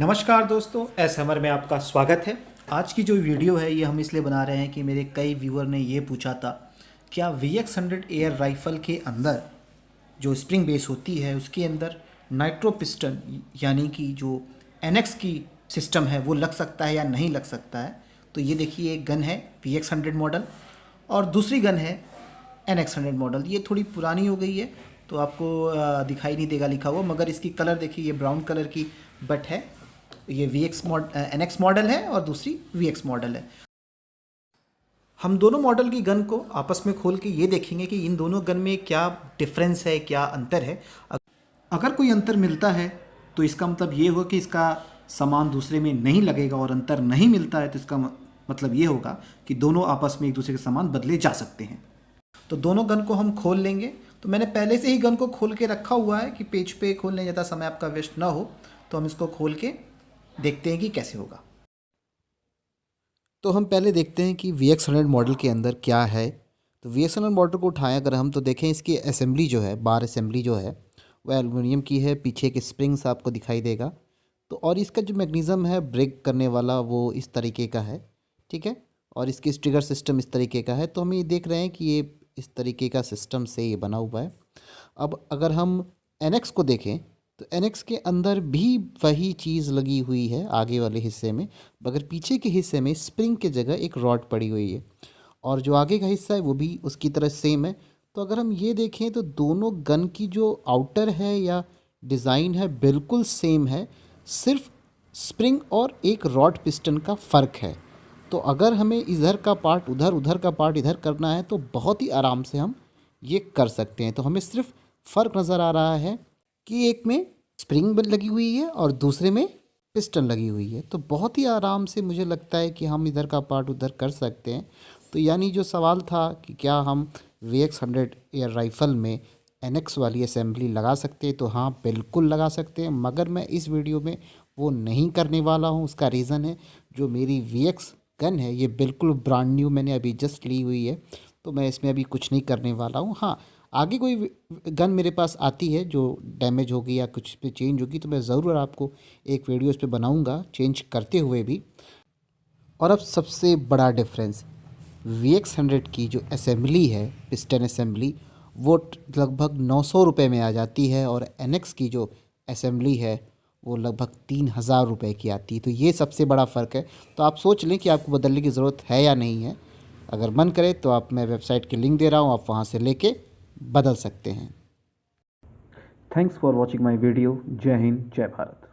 नमस्कार दोस्तों, एस हमर में आपका स्वागत है। आज की जो वीडियो है ये हम इसलिए बना रहे हैं कि मेरे कई व्यूअर ने ये पूछा था, क्या VX100 एयर राइफल के अंदर जो स्प्रिंग बेस होती है उसके अंदर नाइट्रो पिस्टन यानी कि जो NX की सिस्टम है वो लग सकता है या नहीं लग सकता है। तो ये देखिए, एक गन है VX100 मॉडल और दूसरी गन है NX100 मॉडल। ये थोड़ी पुरानी हो गई है तो आपको दिखाई नहीं देगा लिखा हुआ, मगर इसकी कलर देखिए, ये ब्राउन कलर की बट है। ये NX मॉडल है और दूसरी VX मॉडल है। हम दोनों मॉडल की गन को आपस में खोल के ये देखेंगे कि इन दोनों गन में क्या डिफरेंस है, क्या अंतर है। अगर कोई अंतर मिलता है तो इसका मतलब ये होगा कि इसका सामान दूसरे में नहीं लगेगा, और अंतर नहीं मिलता है तो इसका मतलब ये होगा कि दोनों आपस में एक दूसरे के सामान बदले जा सकते हैं। तो दोनों गन को हम खोल लेंगे। तो मैंने पहले से ही गन को खोल के रखा हुआ है कि पेज पे खोलने ज़्यादा समय आपका वेस्ट ना हो। तो हम इसको खोल के देखते हैं कि कैसे होगा। तो हम पहले देखते हैं कि VX100 मॉडल के अंदर क्या है। तो VX100 मॉडल को उठाएं अगर हम, तो देखें इसकी असेंबली जो है, बार असेंबली जो है वह एल्युमिनियम की है। पीछे के स्प्रिंग्स आपको दिखाई देगा। तो और इसका जो मैकेनिज़्म है ब्रेक करने वाला वो इस तरीके का है, ठीक है। और इसकी ट्रिगर सिस्टम इस तरीके का है। तो हम ये देख रहे हैं कि ये इस तरीके का सिस्टम से ये बना हुआ है। अब अगर हम NX को देखें तो NX के अंदर भी वही चीज़ लगी हुई है आगे वाले हिस्से में, मगर पीछे के हिस्से में स्प्रिंग के जगह एक रॉड पड़ी हुई है, और जो आगे का हिस्सा है वो भी उसकी तरह सेम है। तो अगर हम ये देखें तो दोनों गन की जो आउटर है या डिज़ाइन है बिल्कुल सेम है, सिर्फ स्प्रिंग और एक रॉड पिस्टन का फ़र्क है। तो अगर हमें इधर का पार्ट उधर, उधर का पार्ट इधर करना है तो बहुत ही आराम से हम ये कर सकते हैं। तो हमें सिर्फ फ़र्क नज़र आ रहा है कि एक में स्प्रिंग लगी हुई है और दूसरे में पिस्टन लगी हुई है। तो बहुत ही आराम से मुझे लगता है कि हम इधर का पार्ट उधर कर सकते हैं। तो यानी जो सवाल था कि क्या हम VX100 एयर राइफ़ल में NX वाली असेंबली लगा सकते हैं, तो हाँ बिल्कुल लगा सकते हैं, मगर मैं इस वीडियो में वो नहीं करने वाला हूँ। उसका रीज़न है, जो मेरी VX गन है ये बिल्कुल ब्रांड न्यू मैंने अभी जस्ट ली हुई है, तो मैं इसमें अभी कुछ नहीं करने वाला हूँ। हाँ, आगे कोई गन मेरे पास आती है जो डैमेज होगी या कुछ पे चेंज होगी तो मैं ज़रूर आपको एक वीडियो इस पे बनाऊँगा चेंज करते हुए भी। और अब सबसे बड़ा डिफरेंस, VX100 की जो असेंबली है, पिस्टन असेंबली, वो लगभग 900 रुपये में आ जाती है, और NX की जो असेंबली है वो लगभग 3000 रुपये की आती है। तो ये सबसे बड़ा फ़र्क है। तो आप सोच लें कि आपको बदलने की ज़रूरत है या नहीं है। अगर मन करे तो आप, मैं वेबसाइट की लिंक दे रहा हूँ, आप वहाँ से लेके बदल सकते हैं। Thanks for watching my video. जय हिंद, जय भारत।